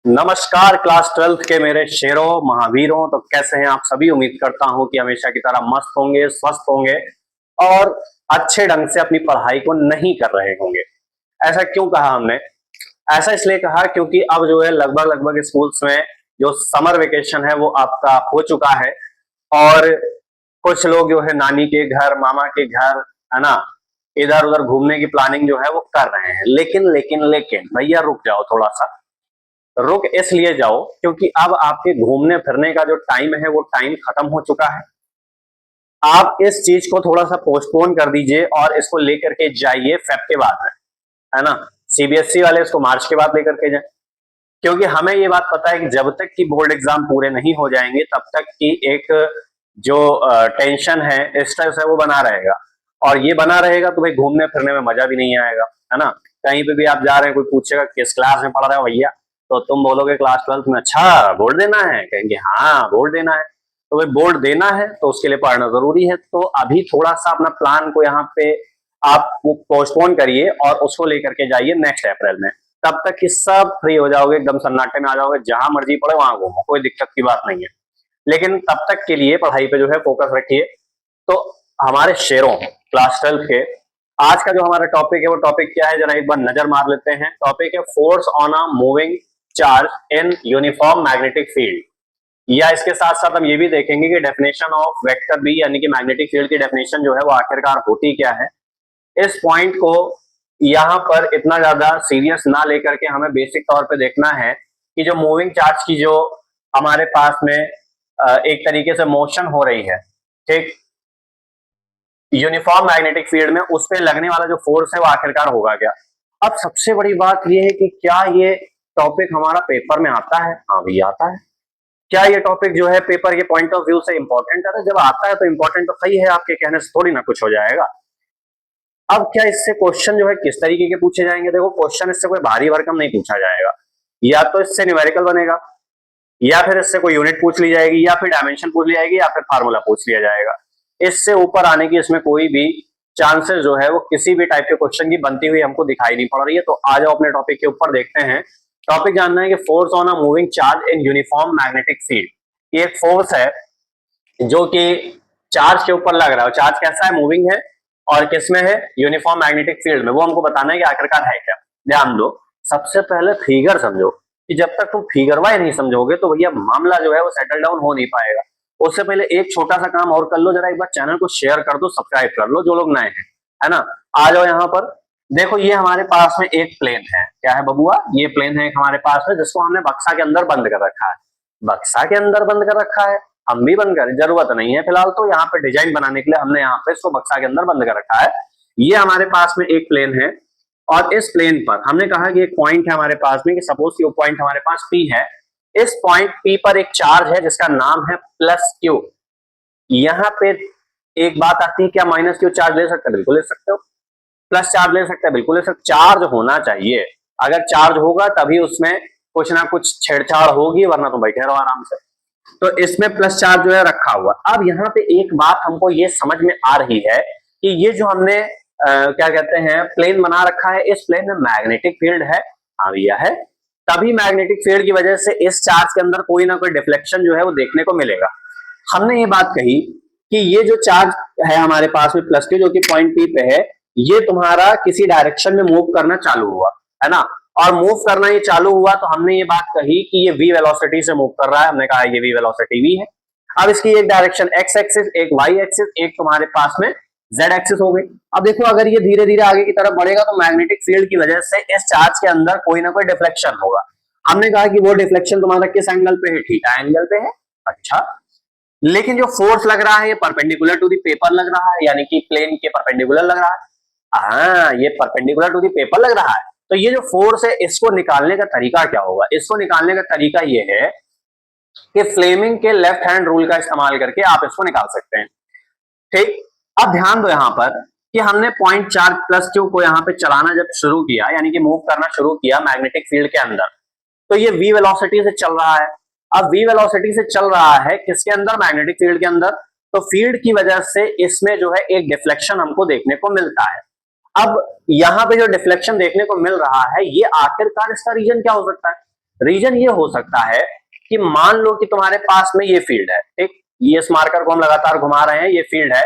नमस्कार class 12th के मेरे शेरों महावीरों। तो कैसे हैं आप सभी। उम्मीद करता हूं कि हमेशा की तरह मस्त होंगे, स्वस्थ होंगे और अच्छे ढंग से अपनी पढ़ाई को नहीं कर रहे होंगे। ऐसा क्यों कहा हमने? ऐसा इसलिए कहा क्योंकि अब जो है लगभग लगभग स्कूल्स में जो समर वेकेशन है वो आपका हो चुका है और कुछ लोग जो है नानी के घर, मामा के घर, है ना, इधर उधर घूमने की प्लानिंग जो है वो कर रहे हैं। लेकिन लेकिन लेकिन भैया रुक जाओ थोड़ा सा। रुक इसलिए जाओ क्योंकि अब आपके घूमने फिरने का जो टाइम है वो टाइम खत्म हो चुका है। आप इस चीज को थोड़ा सा पोस्टपोन कर दीजिए और इसको लेकर के जाइए फेब के बाद में, है ना। सीबीएसई वाले इसको मार्च के बाद लेकर के जाए, क्योंकि हमें ये बात पता है कि जब तक कि बोर्ड एग्जाम पूरे नहीं हो जाएंगे तब तक की एक जो टेंशन है, स्ट्रेस है, वो बना रहेगा। और ये बना रहेगा तो भाई घूमने फिरने में मजा भी नहीं आएगा, है ना। कहीं पे भी आप जा रहे हैं, कोई पूछेगा किस क्लास में पढ़ रहे हो भैया, तो तुम बोलोगे क्लास 12th में। अच्छा बोर्ड देना है? कहेंगे हाँ बोर्ड देना है। तो भाई बोर्ड देना है तो उसके लिए पढ़ना जरूरी है। तो अभी थोड़ा सा अपना प्लान को यहाँ पे आप पोस्टपोन करिए और उसको लेकर के जाइए नेक्स्ट अप्रैल में। तब तक कि सब फ्री हो जाओगे, एकदम सन्नाटे में आ जाओगे, जहां मर्जी पढ़े वहां घूमो, कोई दिक्कत की बात नहीं है। लेकिन तब तक के लिए पढ़ाई पे जो है फोकस रखिए। तो हमारे शेरों क्लास 12 के आज का जो हमारा टॉपिक है वो टॉपिक क्या है, जरा एक बार नजर मार लेते हैं। टॉपिक है force on a moving charge in uniform magnetic field. या इसके साथ साथ हम ये भी देखेंगे कि डेफिनेशन ऑफ वेक्टर बी यानी कि मैग्नेटिक फील्ड की डेफिनेशन जो है वो आखिरकार होती क्या है। इस पॉइंट को यहाँ पर इतना ज्यादा सीरियस ना लेकर के हमें बेसिक तौर पे देखना है कि जो मूविंग चार्ज की जो हमारे पास में एक तरीके से मोशन हो रही है, ठीक, यूनिफॉर्म मैग्नेटिक फील्ड में, उस पर लगने वाला जो फोर्स है वो आखिरकार होगा क्या। अब सबसे बड़ी बात यह है कि क्या ये टॉपिक हमारा पेपर में आता है? हाँ भी आता है। क्या ये टॉपिक जो है पेपर के पॉइंट ऑफ व्यू से इंपॉर्टेंट है? जब आता है तो इंपॉर्टेंट तो सही है, आपके कहने से थोड़ी ना कुछ हो जाएगा। अब क्या इससे क्वेश्चन जो है किस तरीके के पूछे जाएंगे? देखो क्वेश्चन इससे कोई भारी भरकम नहीं पूछा जाएगा। या तो इससे न्यूमेरिकल बनेगा, या फिर इससे कोई यूनिट पूछ ली जाएगी, या फिर डायमेंशन पूछ ली जाएगी, या फिर फार्मूला पूछ लिया जाएगा। इससे ऊपर आने की इसमें कोई भी चांसेस जो है वो किसी भी टाइप के क्वेश्चन की बनती हुई हमको दिखाई नहीं पड़ रही है। तो आ जाओ अपने टॉपिक के ऊपर देखते हैं। टॉपिक जानना है कि force on a moving charge in uniform magnetic field. ये एक फोर्स है जो कि चार्ज के ऊपर लग रहा है। चार्ज कैसा है? मूविंग है। और किसमें है? यूनिफॉर्म मैग्नेटिक फील्ड में। वो हमको बताना है कि आखिरकार है क्या। ध्यान दो, सबसे पहले फिगर समझो कि जब तक तुम फिगर वाइज नहीं समझोगे तो भैया मामला जो है वो सेटल डाउन हो नहीं पाएगा। उससे पहले एक छोटा सा काम और कर लो, जरा एक बार चैनल को शेयर कर दो, सब्सक्राइब कर लो जो लोग नए हैं, है ना। आ जाओ यहाँ पर। देखो ये हमारे पास में एक प्लेन है। क्या है बबुआ? ये प्लेन है हमारे पास में, जिसको हमने बक्सा के अंदर बंद कर रखा है। बक्सा के अंदर बंद कर रखा है, हम भी बंद करें जरूरत नहीं है फिलहाल। तो यहाँ पे डिजाइन बनाने के लिए हमने यहाँ पे इसको बक्सा के अंदर बंद कर रखा है। ये हमारे पास में एक प्लेन है और इस प्लेन पर हमने कहा कि एक पॉइंट है हमारे पास में, कि सपोज कि वो पॉइंट हमारे पास P है। इस पॉइंट P पर एक चार्ज है जिसका नाम है प्लस Q। यहाँ पे एक बात आती है, क्या माइनस Q चार्ज ले सकते हैं? बिल्कुल ले सकते हो। प्लस चार्ज ले सकते हैं? बिल्कुल ले सकते। चार्ज होना चाहिए, अगर चार्ज होगा तभी उसमें कुछ ना कुछ छेड़छाड़ होगी, वरना तो बैठे रहो आराम से। तो इसमें प्लस चार्ज जो है रखा हुआ। अब यहाँ पे एक बात हमको ये समझ में आ रही है कि ये जो हमने क्या कहते हैं प्लेन बना रखा है, इस प्लेन में मैग्नेटिक फील्ड है। हाँ भैया है। तभी मैग्नेटिक फील्ड की वजह से इस चार्ज के अंदर कोई ना कोई डिफ्लेक्शन जो है वो देखने को मिलेगा। हमने ये बात कही कि ये जो चार्ज है हमारे पास में प्लस के, जो कि पॉइंट पी पे है, ये तुम्हारा किसी डायरेक्शन में मूव करना चालू हुआ, है ना। और मूव करना ये चालू हुआ तो हमने ये बात कही कि ये v वेलोसिटी से मूव कर रहा है। हमने कहा ये v वेलोसिटी v है। अब इसकी एक डायरेक्शन x एक्सिस, एक y एक्सिस, एक तुम्हारे पास में z एक्सिस हो गई। अब देखो अगर ये धीरे धीरे आगे की तरफ बढ़ेगा तो मैग्नेटिक फील्ड की वजह से इस चार्ज के अंदर कोई ना कोई डिफ्लेक्शन होगा। हमने कहा कि वो डिफ्लेक्शन तुम्हारा किस एंगल पे है? थीटा एंगल पे है। अच्छा, लेकिन जो फोर्स लग रहा है ये परपेंडिकुलर टू दी पेपर लग रहा है, यानी कि प्लेन के परपेंडिकुलर लग रहा है। हाँ, ये परपेंडिकुलर टू दी पेपर लग रहा है। तो ये जो फोर्स है इसको निकालने का तरीका क्या होगा? इसको निकालने का तरीका ये है कि फ्लेमिंग के लेफ्ट हैंड रूल का इस्तेमाल करके आप इसको निकाल सकते हैं। ठीक। अब ध्यान दो यहाँ पर कि हमने पॉइंट चार्ज प्लस क्यू को यहाँ पे चलाना जब शुरू किया, यानी कि मूव करना शुरू किया मैग्नेटिक फील्ड के अंदर, तो ये v वेलोसिटी से चल रहा है। अब v वेलोसिटी से चल रहा है किसके अंदर? मैग्नेटिक फील्ड के अंदर। तो फील्ड की वजह से इसमें जो है एक डिफ्लेक्शन हमको देखने को मिलता है। अब यहाँ पे जो डिफ्लेक्शन देखने को मिल रहा है, ये आखिरकार इसका रीजन क्या हो सकता है? रीजन ये हो सकता है कि मान लो कि तुम्हारे पास में ये फील्ड है, ठीक, ये इस मार्कर को हम लगातार घुमा रहे हैं, ये फील्ड है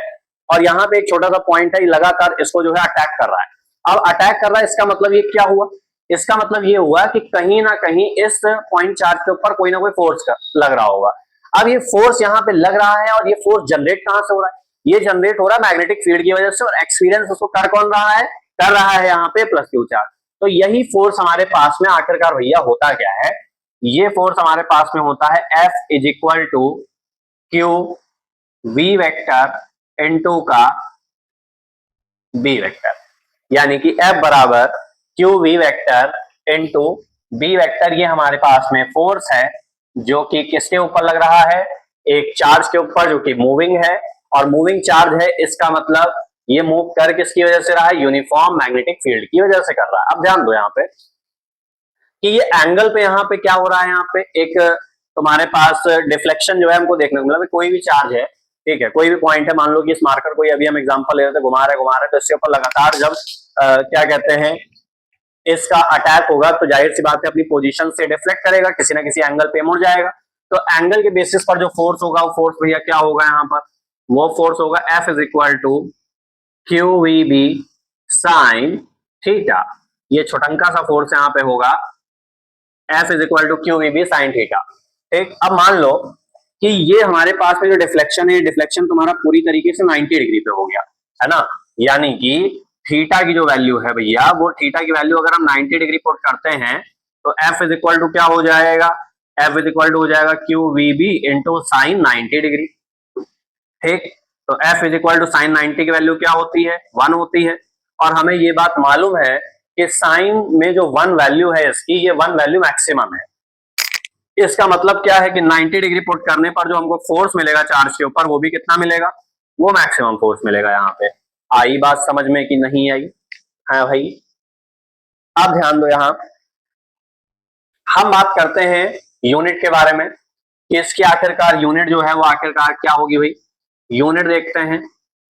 और यहाँ पे एक छोटा सा पॉइंट है, ये लगातार इसको जो है अटैक कर रहा है। अब अटैक कर रहा है, इसका मतलब ये क्या हुआ, इसका मतलब ये हुआ कि कहीं ना कहीं इस पॉइंट चार्ज के ऊपर कोई ना कोई फोर्स लग रहा होगा। अब ये फोर्स यहाँ पे लग रहा है और ये फोर्स जनरेट कहां से हो रहा है, ये जनरेट हो रहा है मैग्नेटिक फील्ड की वजह से, और एक्सपीरियंस उसको कर कौन रहा है, कर रहा है यहाँ पे प्लस क्यू चार्ज। तो यही फोर्स हमारे पास में आखिरकार भैया होता क्या है, ये फोर्स हमारे पास में होता है F is equal to Q V vector into का बी वेक्टर, यानी कि F बराबर Q V vector into B vector. ये हमारे पास में फोर्स है जो कि किसके ऊपर लग रहा है, एक चार्ज के ऊपर जो कि मूविंग है, और मूविंग चार्ज है, इसका मतलब ये मूव कर किसकी वजह से रहा है, यूनिफॉर्म मैग्नेटिक फील्ड की वजह से कर रहा है। अब ध्यान दो यहाँ पे कि ये एंगल पे यहाँ पे क्या हो रहा है, यहाँ पे एक तुम्हारे पास डिफ्लेक्शन जो है हमको देखने को मिला। कोई भी चार्ज है, ठीक है, कोई भी पॉइंट है, मान लो कि इस मार्कर को अभी हम एग्जांपल ले रहे थे, घुमा रहे तो इसके ऊपर लगातार जब क्या कहते हैं इसका अटैक होगा तो जाहिर सी बात है अपनी पोजीशन से डिफ्लेक्ट करेगा, किसी ना किसी एंगल पे मुड़ जाएगा। तो एंगल के बेसिस पर जो फोर्स होगा वो फोर्स भैया क्या होगा, यहाँ पर वो फोर्स होगा F is equal to Q V B sine theta. ये छोटंका सा फोर्स यहाँ पे होगा F is equal to Q V B sine theta, ठीक। अब मान लो कि ये हमारे पास में जो डिफ्लेक्शन है, डिफ्लेक्शन तुम्हारा पूरी तरीके से 90 डिग्री पे हो गया है ना, यानी कि थीटा की जो वैल्यू है भैया, वो थीटा की वैल्यू अगर हम 90 डिग्री पुट करते हैं तो F इज इक्वल टू क्या हो जाएगा, F इज इक्वल टू हो जाएगा Q V B into sine 90 degree, ठीक। तो F is equal to sine 90 की वैल्यू क्या होती है, 1 होती है, और हमें ये बात मालूम है कि साइन में जो 1 वैल्यू है इसकी, ये 1 वैल्यू मैक्सिमम है। इसका मतलब क्या है कि 90 डिग्री पुट करने पर जो हमको फोर्स मिलेगा चार्ज के ऊपर, वो भी कितना मिलेगा, वो मैक्सिमम फोर्स मिलेगा। यहाँ पे आई बात समझ में कि नहीं आई, है भाई। अब ध्यान दो, यहाँ हम बात करते हैं यूनिट के बारे में कि इसकी आखिरकार यूनिट जो है वो आखिरकार क्या होगी भाई, यूनिट देखते हैं,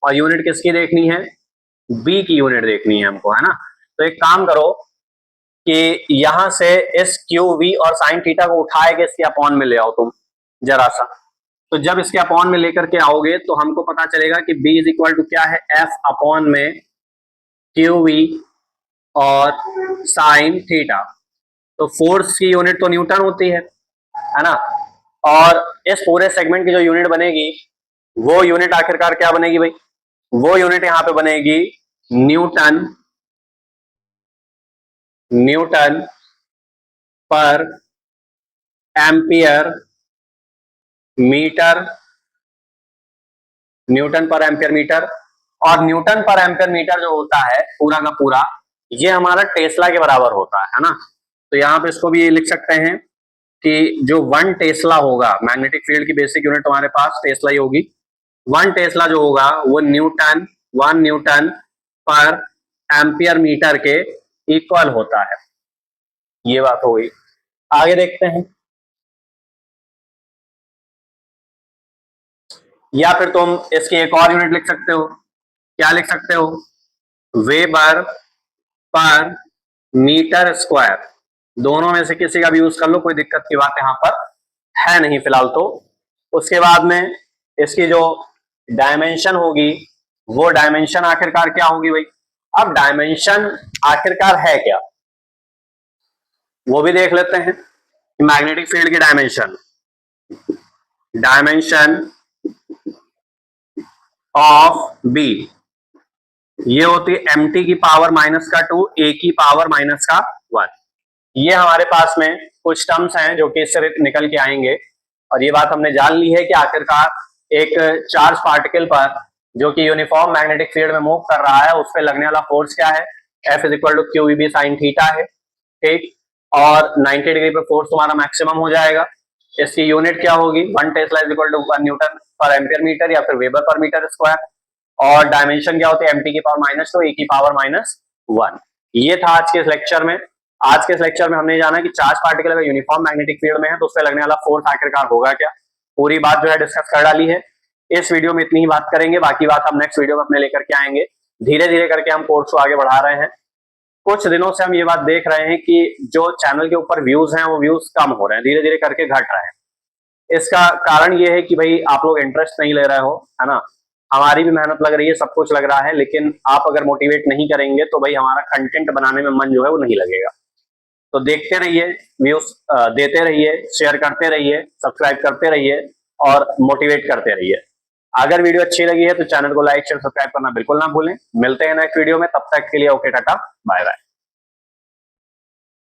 और यूनिट किसकी देखनी है, बी की यूनिट देखनी है हमको, है ना। तो एक काम करो कि यहां से इस क्यू वी और साइन थीटा को उठाए के इसके अपॉन में ले आओ तुम जरा सा। तो जब इसके अपॉन में लेकर के आओगे तो हमको पता चलेगा कि बी इज इक्वल टू क्या है, एफ अपॉन में क्यू वी और साइन थीटा। तो फोर्स की यूनिट तो न्यूटन होती है ना, और इस पूरे सेगमेंट की जो यूनिट बनेगी वो यूनिट आखिरकार क्या बनेगी भाई, वो यूनिट यहां पे बनेगी Newton, Newton per ampere metre, Newton per ampere metre. और न्यूटन पर एम्पियर मीटर जो होता है पूरा का पूरा, ये हमारा टेस्ला के बराबर होता है ना। तो यहां पे इसको भी ये लिख सकते हैं कि जो 1 टेस्ला होगा, मैग्नेटिक फील्ड की बेसिक यूनिट तुम्हारे पास टेस्ला ही होगी, 1 टेस्ला जो होगा वो Newton, 1 newton per ampere metre के इक्वल होता है। ये बात हो गई। आगे देखते हैं, या फिर तुम इसकी एक और यूनिट लिख सकते हो, क्या लिख सकते हो, वेबर पर मीटर स्क्वायर। दोनों में से किसी का भी यूज कर लो, कोई दिक्कत की बात यहां पर है नहीं फिलहाल तो। उसके बाद में इसकी जो डायमेंशन होगी वो डायमेंशन आखिरकार क्या होगी भाई। अब डायमेंशन आखिरकार है क्या वो भी देख लेते हैं। मैग्नेटिक फील्ड की डायमेंशन, डायमेंशन ऑफ बी ये होती है mt की पावर माइनस का 2 a की पावर माइनस का 1। ये हमारे पास में कुछ टर्म्स हैं जो कि इससे निकल के आएंगे, और ये बात हमने जान ली है कि आखिरकार एक चार्ज पार्टिकल पर जो कि यूनिफॉर्म मैग्नेटिक फील्ड में मूव कर रहा है उस पर लगने वाला फोर्स क्या है, F is equal to Q V B sine theta है, ठीक। और 90 डिग्री पे फोर्स तुम्हारा मैक्सिमम हो जाएगा। इसकी यूनिट क्या होगी, 1 tesla is equal to 1 newton per ampere metre या फिर वेबर पर मीटर स्क्वायर। और डायमेंशन क्या होती है, mt की पावर माइनस 2 a की पावर माइनस 1। ये था आज के इस लेक्चर में। आज के इस लेक्चर में हमने जाना कि चार्ज पार्टिकल अगर यूनिफॉर्म मैग्नेटिक फील्ड में है तो उससे लगने वाला फोर्स आखिरकार होगा क्या, पूरी बात जो है डिस्कस कर डाली है। इस वीडियो में इतनी ही बात करेंगे, बाकी बात हम नेक्स्ट वीडियो में अपने लेकर के आएंगे। धीरे धीरे करके हम कोर्स को आगे बढ़ा रहे हैं। कुछ दिनों से हम ये बात देख रहे हैं कि जो चैनल के ऊपर व्यूज हैं वो व्यूज कम हो रहे हैं, धीरे धीरे करके घट रहे हैं। इसका कारण ये है कि भाई आप लोग इंटरेस्ट नहीं ले रहे हो, है ना। हमारी भी मेहनत लग रही है, सब कुछ लग रहा है, लेकिन आप अगर मोटिवेट नहीं करेंगे तो भाई हमारा कंटेंट बनाने में मन जो है वो नहीं लगेगा। तो देखते रहिए, व्यूज देते रहिए, शेयर करते रहिए, सब्सक्राइब करते रहिए और मोटिवेट करते रहिए। अगर वीडियो अच्छी लगी है तो चैनल को लाइक शेयर सब्सक्राइब करना बिल्कुल ना भूलें। मिलते हैं नेक्स्ट वीडियो में, तब तक के लिए ओके टाटा बाय बाय।